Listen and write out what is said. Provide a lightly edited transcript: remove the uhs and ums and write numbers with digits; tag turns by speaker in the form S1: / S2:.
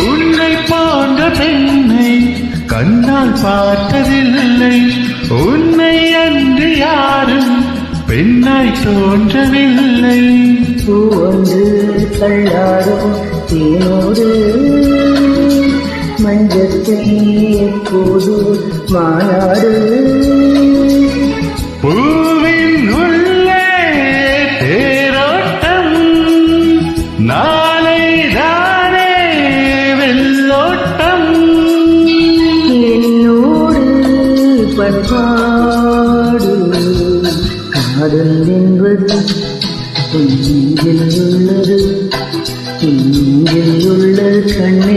S1: உன்னை போன்ற பெண்ணை கண்ணால் பார்த்ததில்லை. உன்னை அன்று யாரும் பெண்ணாய் தோன்றவில்லை.
S2: பூவொன்று தள்ளாடும் தேனோடு மஞ்சத்தை எப்போது மாநாடு.
S1: பூவின் உள்ளே தேரோட்டம், நாளை தானே வெள்ளோட்டம்.
S2: என்னோடு பண்பாடு காதல் என்பது நெஞ்சில் உள்ளது, நெஞ்சில் உள்ள கண்ணை